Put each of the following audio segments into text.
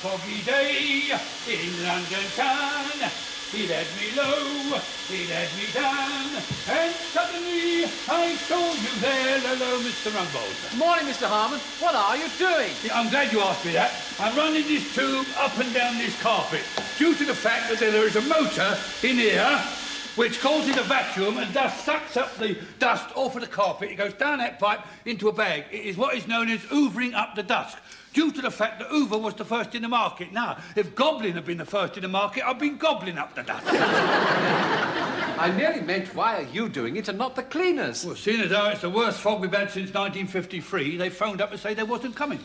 foggy day in London town. He'd had me low, he'd had me down, and suddenly I saw you there. Hello, Mr Rumbold. Morning, Mr Harmon. What are you doing? Yeah, I'm glad you asked me that. I'm running this tube up and down this carpet due to the fact that there is a motor in here which causes a vacuum and thus sucks up the dust off of the carpet. It goes down that pipe into a bag. It is what is known as hoovering up the dust, due to the fact that Hoover was the first in the market. Now, if Goblin had been the first in the market, I'd been gobbling up the dust. I merely meant, why are you doing it and not the cleaners? Well, seeing as how it's the worst fog we've had since 1953, they phoned up to say they wasn't coming.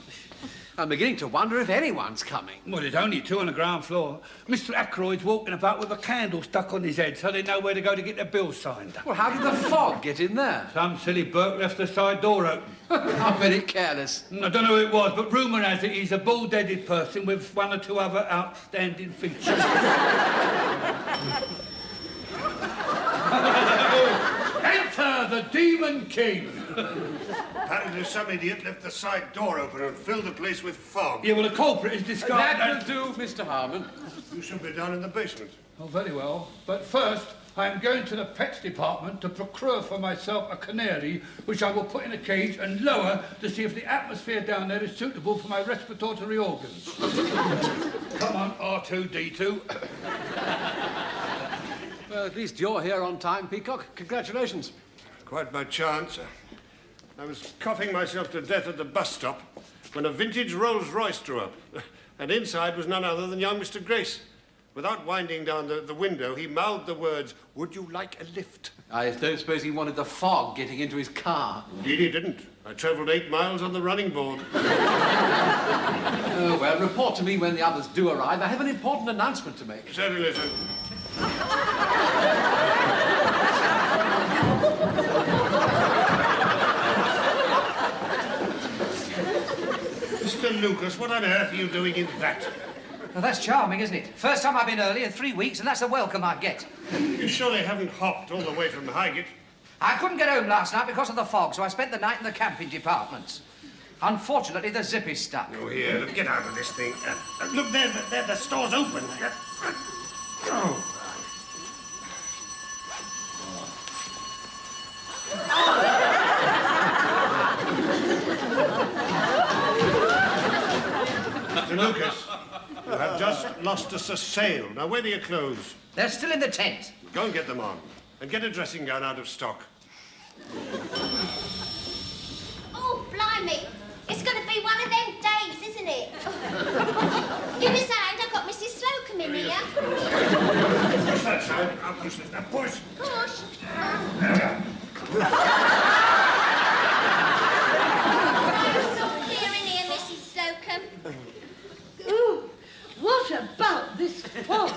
I'm beginning to wonder if anyone's coming. Well, there's only two on the ground floor. Mr Ackroyd's walking about with a candle stuck on his head so they know where to go to get their bills signed. Well, how did the fog get in there? Some silly Burke left the side door open. How very careless. I don't know who it was, but rumour has it he's a bald-headed person with one or two other outstanding features. Enter the Demon King. Apparently some idiot left the side door open and filled the place with fog. Yeah, well, the culprit is disguised. That will do, Mr Harmon. You should be down in the basement. Oh, very well. But first, I am going to the pets department to procure for myself a canary, which I will put in a cage and lower to see if the atmosphere down there is suitable for my respiratory organs. Come on, R2-D2. Well, at least you're here on time, Peacock. Congratulations. Quite by chance. I was coughing myself to death at the bus stop when a vintage Rolls-Royce drew up. And inside was none other than young Mr Grace. Without winding down the window, he mouthed the words, "Would you like a lift?" I don't suppose he wanted the fog getting into his car. Indeed he didn't. I travelled 8 miles on the running board. Oh, well, report to me when the others do arrive. I have an important announcement to make. Certainly, sir. Mr Lucas, what on earth are you doing in that? Well, that's charming, isn't it? First time I've been early in 3 weeks, and that's the welcome I get. You surely haven't hopped all the way from Highgate? I couldn't get home last night because of the fog, so I spent the night in the camping departments. Unfortunately, the zip is stuck. Oh, here, look, get out of this thing. Look, there, the store's open. Oh. Mr Lucas, you have just lost us a sale. Now, where are your clothes? They're still in the tent. Go and get them on. And get a dressing gown out of stock. Oh, blimey. It's going to be one of them days, isn't it? Give us a hand, I've got Mrs Slocum in here. Push that side. I'll push this. Now, push. Push. It's all clear in here, Mrs Slocum. Ooh, what about this fog?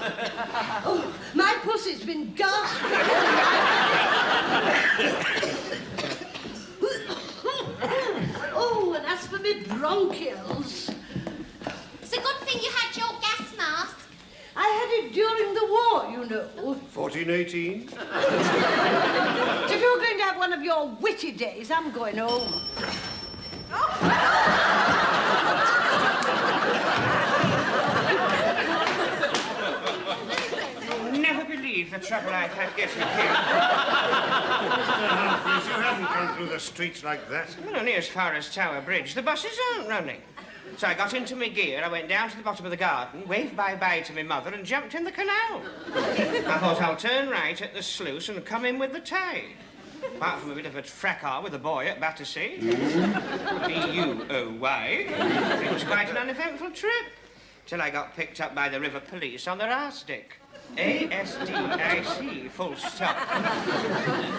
Oh, my pussy's been gasping. Oh, and as for me bronchials... It's a good thing you had your gas mask. I had it during the war, you know. 1418. If you're going to have one of your witty days, I'm going home. Never believe the trouble I've had getting here. Mr Humphries, you haven't come through the streets like that. Well, only as far as Tower Bridge. The buses aren't running. So I got into my gear, I went down to the bottom of the garden, waved bye-bye to my mother and jumped in the canal. I thought I'll turn right at the sluice and come in with the tide. Apart from a bit of a fracas with a boy at Battersea. B-U-O-Y. It was quite an uneventful trip. Till I got picked up by the river police on their arse dick. A-S-D-I-C, full stop.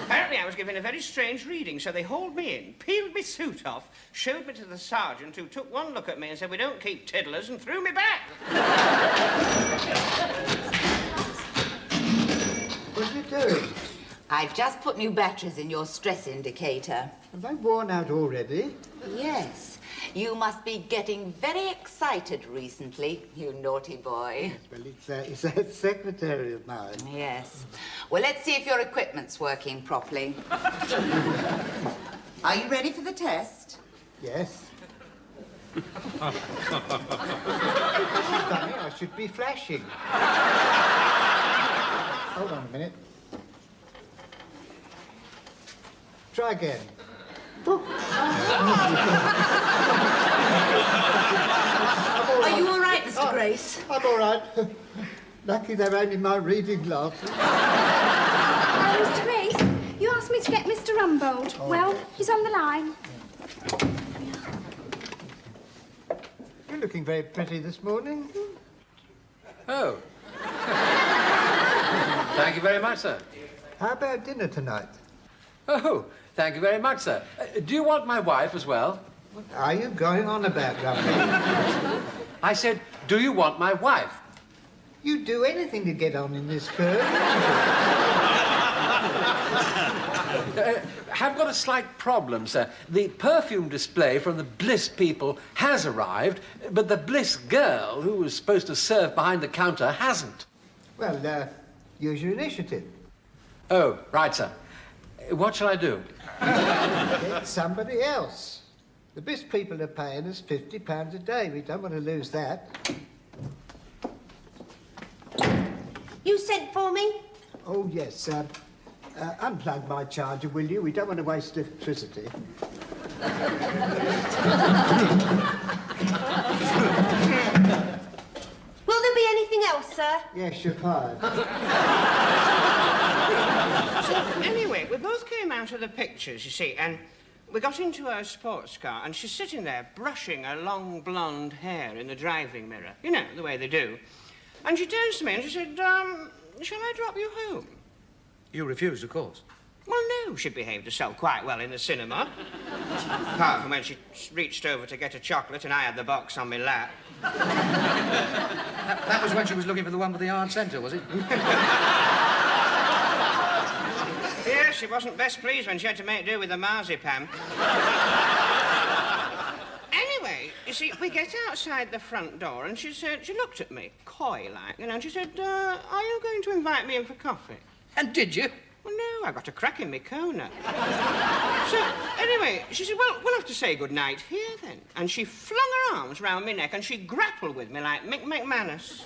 Apparently I was given a very strange reading, so they hauled me in, peeled my suit off, showed me to the sergeant, who took one look at me and said, "We don't keep tiddlers," and threw me back. What are you doing? I've just put new batteries in your stress indicator. Have they worn out already? Yes. You must be getting very excited recently, you naughty boy. Well, it's that secretary of mine. Yes. Well, let's see if your equipment's working properly. Are you ready for the test? Yes. Funny, I should be flashing. Hold on a minute. Try again. Are you all right, Mr. Grace? I'm all right. Lucky they're only my reading glasses. Mr. Reese, you asked me to get Mr. Rumbold. Oh. Well, he's on the line. You're looking very pretty this morning. Oh. Thank you very much, sir. How about dinner tonight? Oh, thank you very much, sir. Do you want my wife as well? What are you going on about, Rumbold? I said, do you want my wife? You'd do anything to get on in this firm. Have got a slight problem, sir. The perfume display from the Bliss people has arrived, but the Bliss girl, who was supposed to serve behind the counter, hasn't. Well, use your initiative. Oh, right, sir. What shall I do? Get somebody else. The Bliss people are paying us £50 a day. We don't want to lose that. You sent for me? Oh, yes. Unplug my charger, will you? We don't want to waste electricity. Will there be anything else, sir? Yes, you're fired. So, anyway, we both came out of the pictures, you see, and we got into her sports car, and she's sitting there brushing her long blonde hair in the driving mirror. You know, the way they do. And she turns to me and she said, shall I drop you home? You refused, of course. Well, no, she behaved herself quite well in the cinema. Apart from when she reached over to get a chocolate and I had the box on my lap. That was when she was looking for the one with the art centre, was it? Yes, she wasn't best pleased when she had to make do with the marzipan. Anyway, you see, we get outside the front door and she said, she looked at me, coy-like, you know, and she said, are you going to invite me in for coffee? And did you? Well, no, I got a crack in my corner. So, anyway, she said, well, we'll have to say good night here, then. And she flung her arms round my neck and she grappled with me like Mick McManus.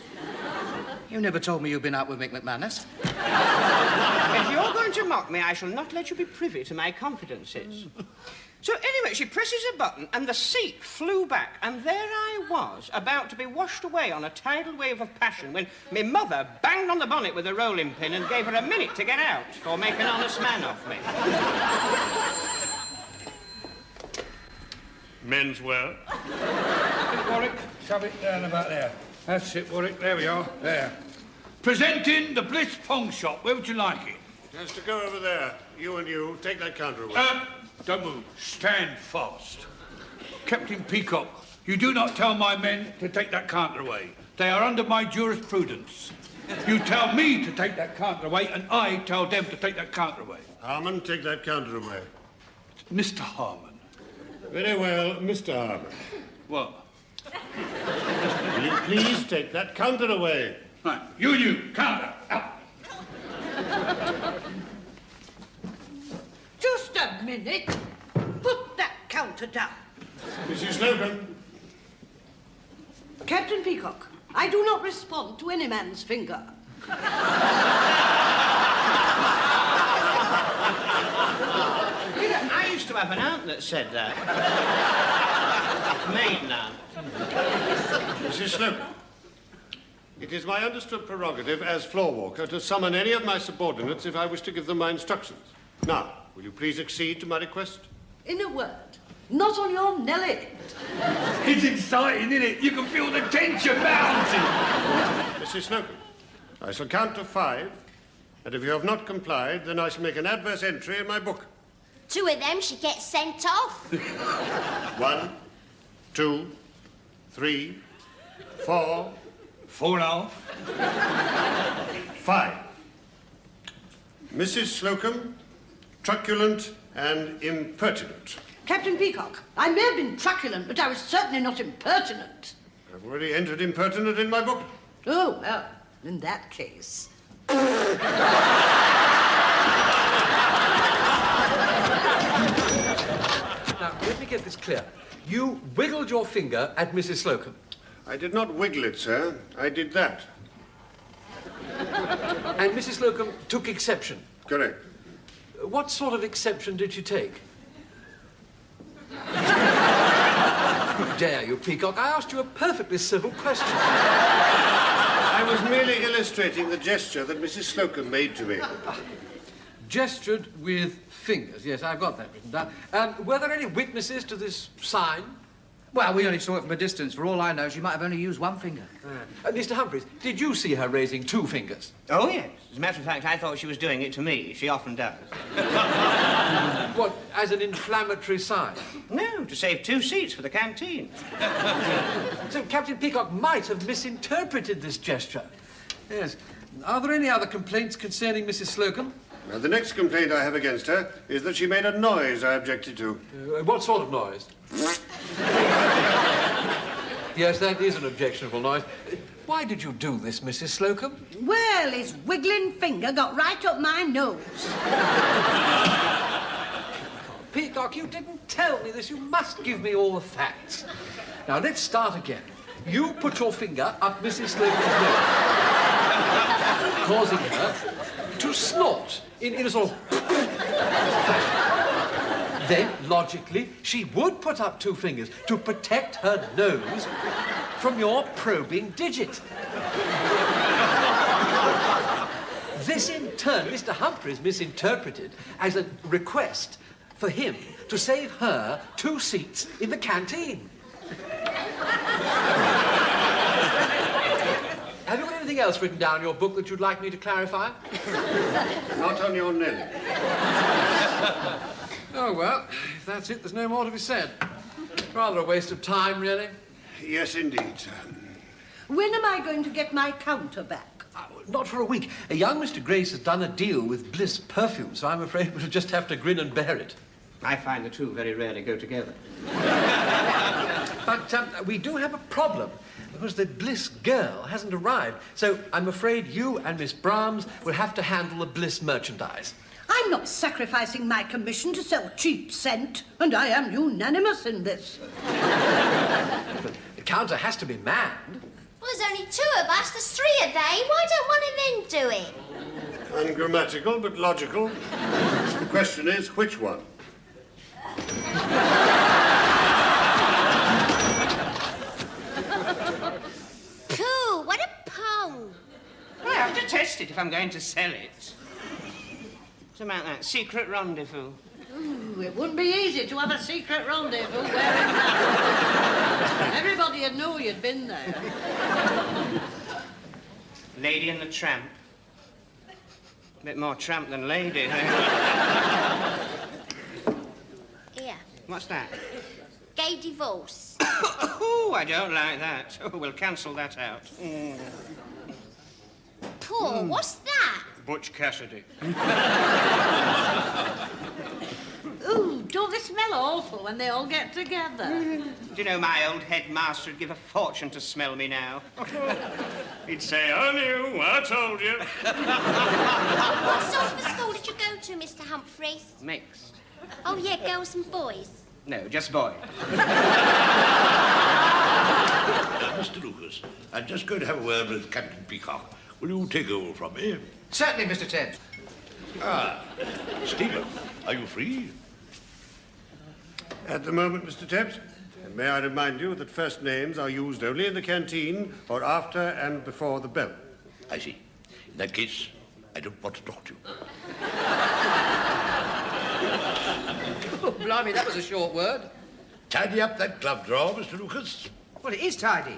You never told me you'd been out with Mick McManus. If you're going to mock me, I shall not let you be privy to my confidences. So, anyway, she presses a button and the seat flew back, and there I was, about to be washed away on a tidal wave of passion when my mother banged on the bonnet with a rolling pin and gave her a minute to get out or make an honest man of me. Menswear. Warwick, shove it down about there. That's it, Warwick. There we are. There. Presenting the Bliss Pong Shop. Where would you like it? It has to go over there. You and you, take that counter away. Don't move. Stand fast. Captain Peacock, you do not tell my men to take that counter away. They are under my jurisprudence. You tell me to take that counter away, and I tell them to take that counter away. Harmon, take that counter away. Mr. Harmon. Very well, Mr. Harmon. What? Will you please take that counter away? Right. You, counter, out. Just a minute. Put that counter down. Mrs. Slocum. Captain Peacock, I do not respond to any man's finger. You know, I used to have an aunt that said that. Maiden aunt. Mrs. Slocum. It is my understood prerogative as floor walker to summon any of my subordinates if I wish to give them my instructions. Now, will you please accede to my request? In a word, not on your Nelly. It's exciting, isn't it? You can feel the tension mounting. Mrs. Slocum, I shall count to 5, and if you have not complied, then I shall make an adverse entry in my book. 2 of them should get sent off. 1, 2, 3, 4, 4.5. 5. Mrs. Slocum, truculent and impertinent. Captain Peacock, I may have been truculent, but I was certainly not impertinent. I've already entered impertinent in my book. Oh, well, in that case. Now, let me get this clear. You wiggled your finger at Mrs. Slocum. I did not wiggle it, sir. I did that. And Mrs. Slocum took exception. Correct. What sort of exception did she take? Dare you, Peacock? I asked you a perfectly civil question. I was merely illustrating the gesture that Mrs. Slocum made to me. Gestured with fingers. Yes, I've got that written down. Were there any witnesses to this sign? Well, we only saw it from a distance. For all I know, she might have only used one finger. Mr. Humphries, did you see her raising 2 fingers? Oh, yes. As a matter of fact, I thought she was doing it to me. She often does. What, as an inflammatory sign? No, to save 2 seats for the canteen. So Captain Peacock might have misinterpreted this gesture. Yes. Are there any other complaints concerning Mrs. Slocum? Now, the next complaint I have against her is that she made a noise I objected to. What sort of noise? Yes, that is an objectionable noise. Why did you do this, Mrs. Slocum? Well, his wiggling finger got right up my nose. Peacock, you didn't tell me this. You must give me all the facts. Now, let's start again. You put your finger up Mrs. Slocum's nose, causing her to snort in a sort of fashion. Then, logically, she would put up 2 fingers to protect her nose from your probing digit. This, in turn, Mr. Humphries misinterpreted as a request for him to save her 2 seats in the canteen. Have you got anything else written down in your book that you'd like me to clarify? Not on your Nelly. Oh, well, if that's it, there's no more to be said. Rather a waste of time, really. Yes, indeed, sir. When am I going to get my counter back? Not for a week. A young Mr. Grace has done a deal with Bliss perfume, so I'm afraid we'll just have to grin and bear it. I find the two very rarely go together. But we do have a problem, because the Bliss girl hasn't arrived. So I'm afraid you and Miss Brahms will have to handle the Bliss merchandise. I'm not sacrificing my commission to sell cheap scent, and I am unanimous in this. But the counter has to be manned. Well, there's only 2 of us, there's 3 of they. Why don't one of them do it? Ungrammatical, but logical. The question is, which one? Cool, what a pong. I have to test it if I'm going to sell it. What's about that secret rendezvous? Ooh, it wouldn't be easy to have a secret rendezvous wearing that. Everybody would know you'd been there. Lady and the Tramp. A bit more tramp than lady. Here, What's that? gay divorce. Oh, I don't like that. Oh, we'll cancel that out. Paul, what's that? Butch Cassidy. Ooh, don't they smell awful when they all get together? Do you know, my old headmaster would give a fortune to smell me now. He'd say, I knew, I told you. What sort of a school did you go to, Mr. Humphries? Mixed. Oh, yeah, girls and boys. No, just boy. Mr. Lucas, I'm just going to have a word with Captain Peacock. Will you take over from me? Certainly, Mr. Tibbs. Stephen, are you free? At the moment, Mr. Tebbs. And may I remind you that first names are used only in the canteen or after and before the bell. I see. In that case, I don't want to talk to you. Oh, blimey, that was a short word. Tidy up that glove drawer, Mr. Lucas. Well, it is tidy.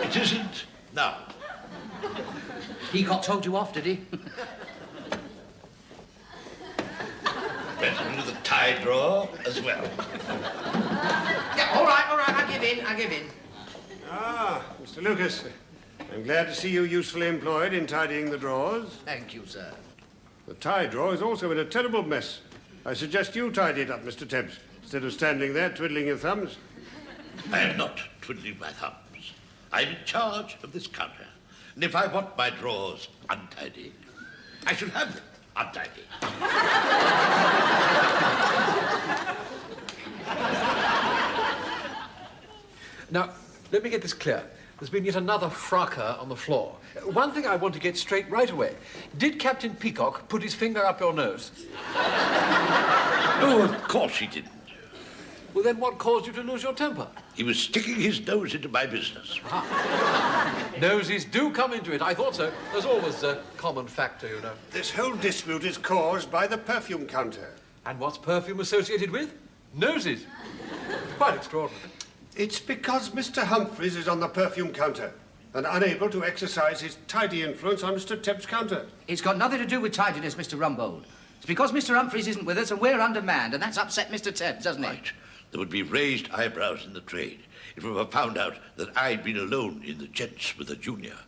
It isn't now. Peacock told you off, did he? Better do the tie drawer as well. Yeah, all right, I give in. Ah, Mr. Lucas. I'm glad to see you usefully employed in tidying the drawers. Thank you, sir. The tie drawer is also in a terrible mess. I suggest you tidy it up, Mr. Tebbs, instead of standing there twiddling your thumbs. I am not twiddling my thumbs. I'm in charge of this counter. And if I want my drawers untidy, I shall have them untidy. Now, let me get this clear. There's been yet another fracas on the floor. One thing I want to get straight right away. Did Captain Peacock put his finger up your nose? Oh, of course he didn't. Well, then what caused you to lose your temper? He was sticking his nose into my business. Noses do come into it. I thought so. There's always a common factor, you know. This whole dispute is caused by the perfume counter. And what's perfume associated with? Noses. Quite extraordinary. It's because Mr Humphries is on the perfume counter and unable to exercise his tidy influence on Mr Teb's counter. It's got nothing to do with tidiness, Mr Rumbold. It's because Mr Humphries isn't with us and we're undermanned, and that's upset Mr Tebs, doesn't it? Right. There would be raised eyebrows in the trade if it were found out that I'd been alone in the jets with a junior.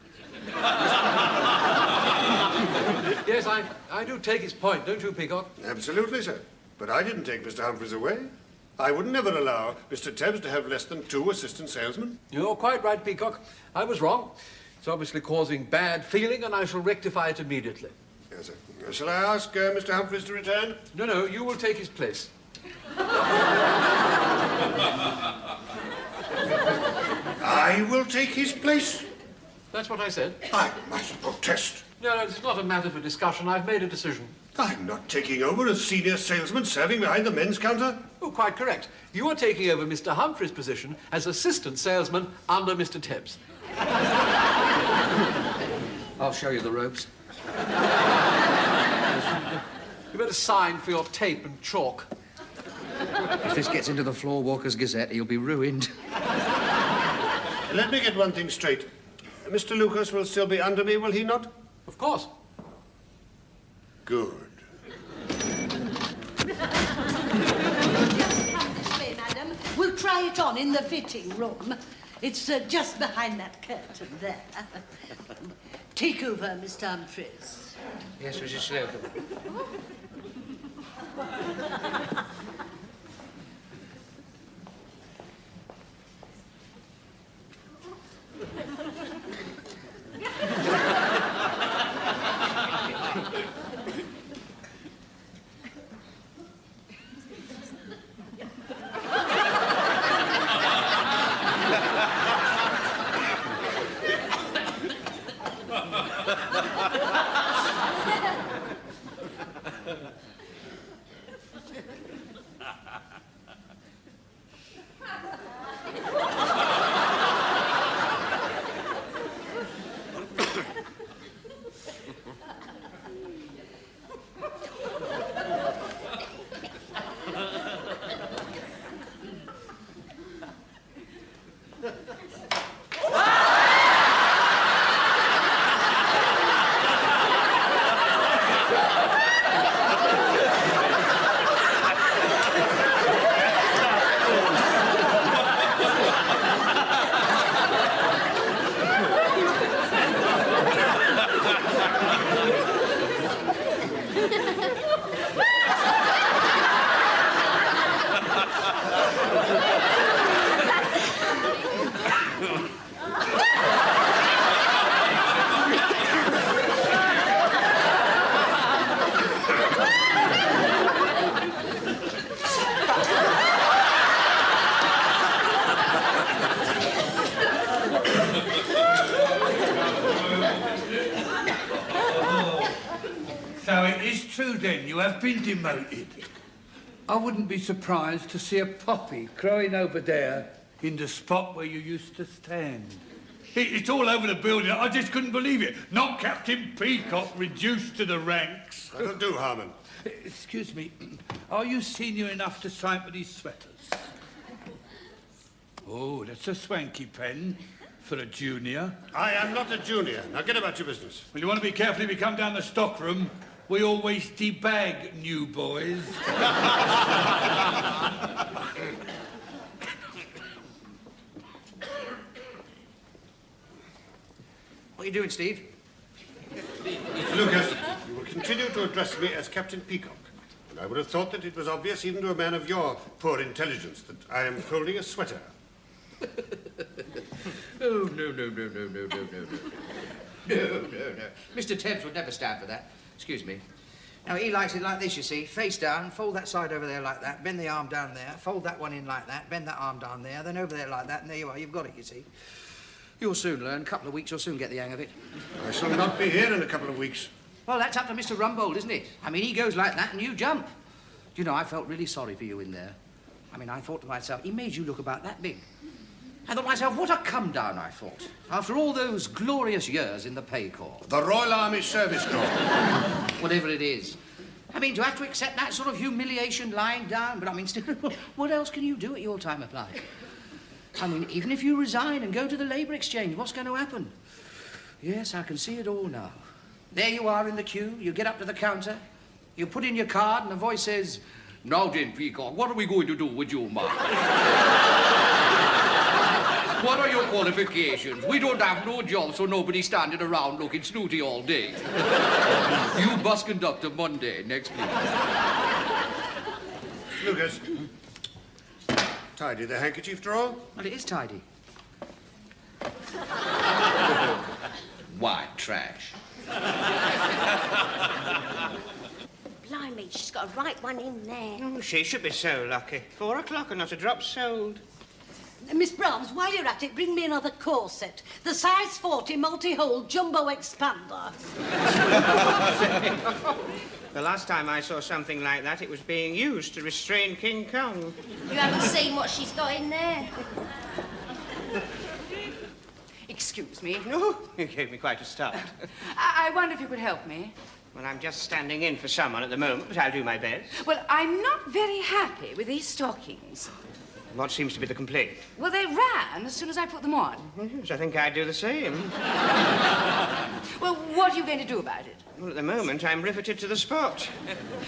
Yes, I do take his point, don't you, Peacock? Absolutely, sir. But I didn't take Mr Humphries away. I would never allow Mr Tebs to have less than 2 assistant salesmen. You're quite right, Peacock. I was wrong. It's obviously causing bad feeling, and I shall rectify it immediately. Yes, sir. Shall I ask Mr Humphries to return? No, you will take his place. I will take his place? That's what I said. I must protest. No, it's not a matter for discussion. I've made a decision. I'm not taking over as senior salesman serving behind the men's counter. Oh, quite correct. You are taking over Mr Humphries' position as assistant salesman under Mr Tebs. I'll show you the ropes. You better sign for your tape and chalk. If this gets into the Floor Walkers Gazette, he'll be ruined. Let me get one thing straight. Mr Lucas will still be under me, will he not? Of course. Good. This way, madam. We'll try it on in the fitting room. It's just behind that curtain there. Take over, Mr Humphries. Yes, Mrs Slocum. So it is true then, you have been demoted. I wouldn't be surprised to see a poppy growing over there in the spot where you used to stand. It's all over the building. I just couldn't believe it. Not Captain Peacock reduced to the ranks. That'll do, Harmon. Excuse me. Are you senior enough to sign for these sweaters? Oh, that's a swanky pen for a junior. I am not a junior. Now get about your business. Well, you want to be careful if you come down the stock room. We always debag new boys. What are you doing, Steve? Mr Lucas, you will continue to address me as Captain Peacock. And I would have thought that it was obvious even to a man of your poor intelligence that I am folding a sweater. Oh, no. No. Mr Tebs would never stand for that. Excuse me. Now, he likes it like this, you see. Face down, fold that side over there like that, bend the arm down there, fold that one in like that, bend that arm down there, then over there like that, and there you are. You've got it, you see. You'll soon learn. A couple of weeks, you'll soon get the hang of it. I shall not be here in a couple of weeks. Well, that's up to Mr Rumbold, isn't it? I mean, he goes like that and you jump. You know, I felt really sorry for you in there. I mean, I thought to myself, he made you look about that big. I thought to myself, what a come-down, I thought. After all those glorious years in the pay corps. The Royal Army Service Corps. Whatever it is. I mean, to have to accept that sort of humiliation lying down, but I mean, still, what else can you do at your time of life? I mean, even if you resign and go to the Labour Exchange, what's going to happen? Yes, I can see it all now. There you are in the queue, you get up to the counter, you put in your card, and the voice says, "Now then, Peacock, what are we going to do with you, ma?" What are your qualifications? We don't have no job, so nobody's standing around looking snooty all day. You bus conductor Monday, next week. Lucas. Tidy the handkerchief drawer? Well, it is tidy. White trash. Blimey, she's got a right one in there. Oh, she should be so lucky. 4 o'clock and not a drop sold. Miss Brahms, while you're at it, bring me another corset. The size 40 multi-hole jumbo expander. The last time I saw something like that, it was being used to restrain King Kong. You haven't seen what she's got in there. Excuse me. No, you gave me quite a start. I wonder if you could help me. Well, I'm just standing in for someone at the moment, but I'll do my best. Well, I'm not very happy with these stockings. What seems to be the complaint? Well, they ran as soon as I put them on. Yes, I think I'd do the same. Well, what are you going to do about it? Well, at the moment, I'm riveted to the spot.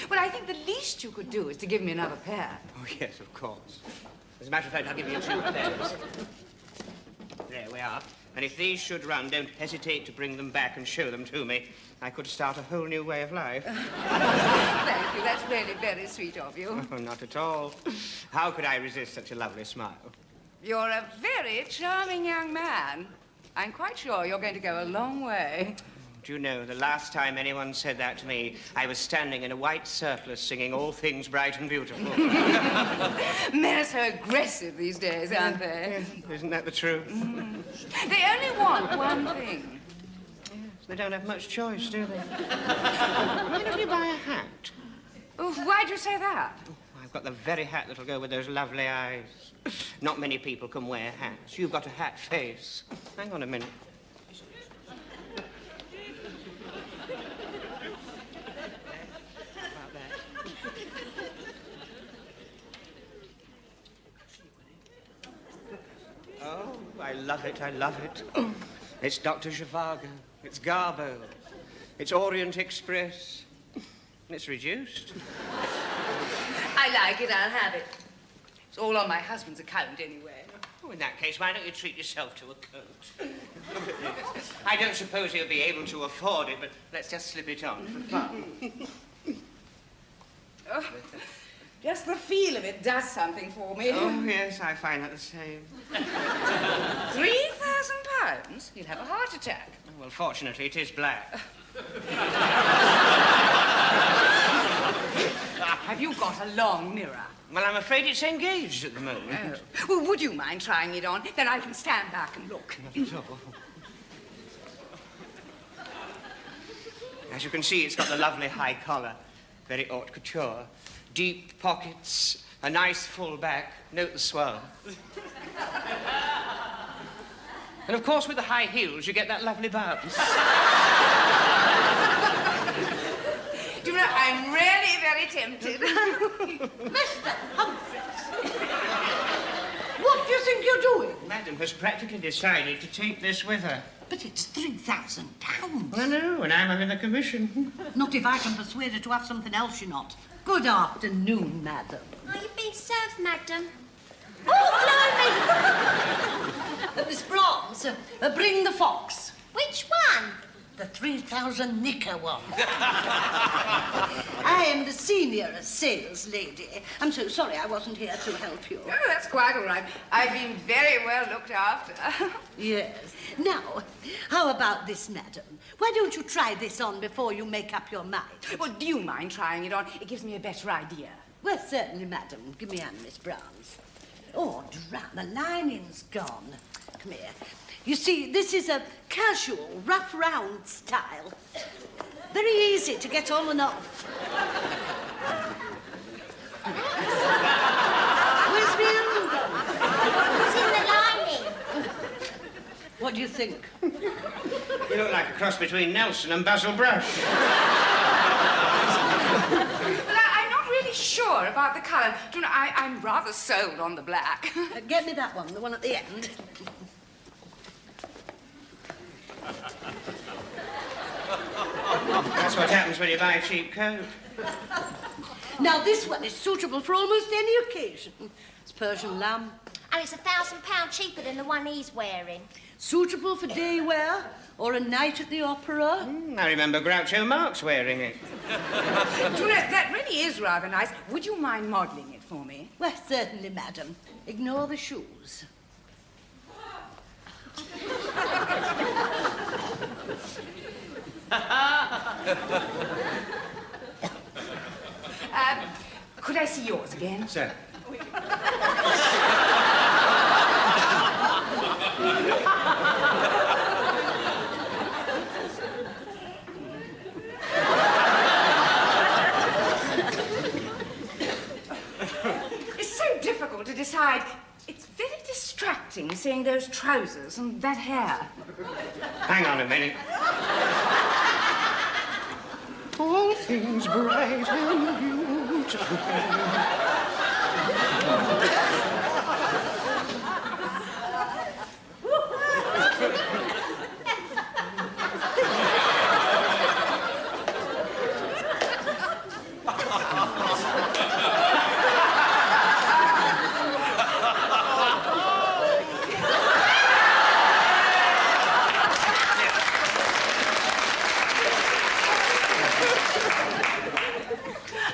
Well, I think the least you could do is to give me another pair. Oh, yes, of course. As a matter of fact, I'll give you 2 pairs. There we are. And if these should run, don't hesitate to bring them back and show them to me. I could start a whole new way of life. Thank you. That's really very sweet of you. Oh, not at all. How could I resist such a lovely smile? You're a very charming young man. I'm quite sure you're going to go a long way. Do you know, the last time anyone said that to me, I was standing in a white surplice singing All Things Bright and Beautiful. Men are so aggressive these days, aren't they? Isn't that the truth? They only want one thing. They don't have much choice, do they? Why don't you buy a hat? Oh, why'd you say that? I've got the very hat that'll go with those lovely eyes. Not many people can wear hats. You've got a hat face. Hang on a minute. About that. Oh, I love it, I love it. It's Dr. Zhivago. It's Garbo. It's Orient Express. It's reduced. I like it, I'll have it. It's all on my husband's account anyway. Oh, in that case, why don't you treat yourself to a coat? Look at this. I don't suppose he'll be able to afford it, but let's just slip it on for fun. Oh, just the feel of it does something for me. Oh, yes, I find that the same. £3,000? You'll have a heart attack. Well, fortunately, it is black. Have you got a long mirror? Well, I'm afraid it's engaged at the moment. Well, would you mind trying it on? Then I can stand back and look. As you can see, it's got the lovely high collar. Very haute couture. Deep pockets, a nice full back. Note the swell. And of course, with the high heels, you get that lovely bounce. Do you know, I'm really very tempted. Mr Humphries, what do you think you're doing? Madam has practically decided to take this with her. But it's £3,000. I know, and I'm having a commission. Not if I can persuade her to have something else, you're not. Good afternoon, madam. Are you being served, madam? Oh, blimey! Miss Brahms, bring the fox. Which one? The 3,000 knicker one. Aye, am the senior sales lady. I'm so sorry I wasn't here to help you. Oh, that's quite all right. I've been very well looked after. Yes. Now, how about this, madam? Why don't you try this on before you make up your mind? Well, do you mind trying it on? It gives me a better idea. Well, certainly, madam. Give me hand, Miss Browns. Oh, drat, the lining's gone. Come here. You see, this is a casual, wrap-round style. Very easy to get on and off. Where's my hand gone? It's in the lining. What do you think? You look like a cross between Nelson and Basil Brush. Well, I'm not really sure about the colour. Do you know, I'm rather sold on the black. Get me that one, the one at the end. That's what happens when you buy a cheap coat. Now, this one is suitable for almost any occasion. It's Persian lamb. And it's £1,000 cheaper than the one he's wearing. Suitable for day wear or a night at the opera. I remember Groucho Marx wearing it. Do you know, that really is rather nice. Would you mind modelling it for me? Well, certainly, madam. Ignore the shoes. Could I see yours again? Sir. It's so difficult to decide. It's very distracting seeing those trousers and that hair. Hang on a minute. All things bright and beautiful.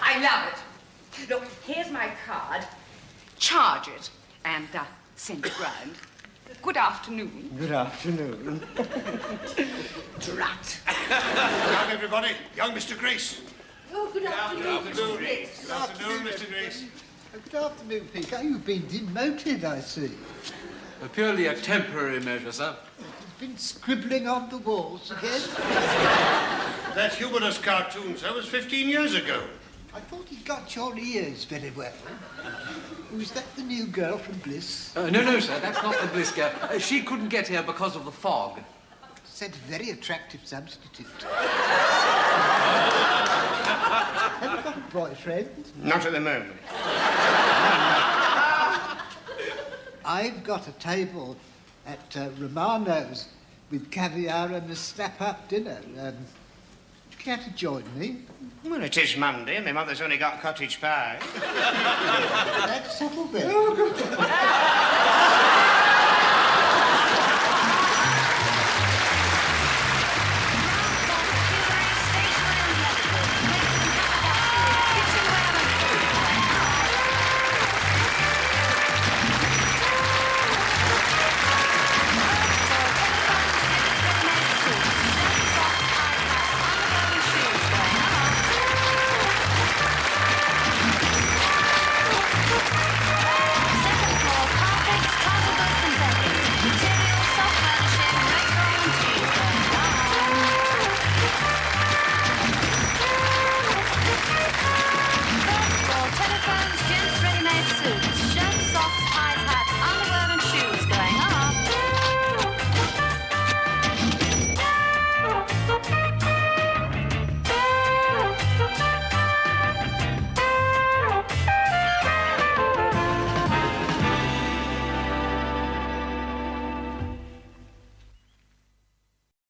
I love it. Look, here's my card. Charge it and send it round. Good afternoon. Good afternoon. Drat. Young everybody, young Mr. Grace. Oh, good afternoon, Mr. Grace. Good afternoon, Mr. Grace. Good afternoon, Peacock. You've been demoted, I see. Purely a temporary measure, sir. You've been scribbling on the walls again. That humorous cartoon, sir, was 15 years ago. I thought he got your ears very well. Was that the new girl from Bliss? No, sir, that's not the Bliss girl. She couldn't get here because of the fog. Said very attractive substitute. Have you got a boyfriend? Not at the moment. I've got a table at Romano's with caviar and a snap-up dinner. Would you care to join me? Well, it is Monday and my mother's only got cottage pie. That's settled then.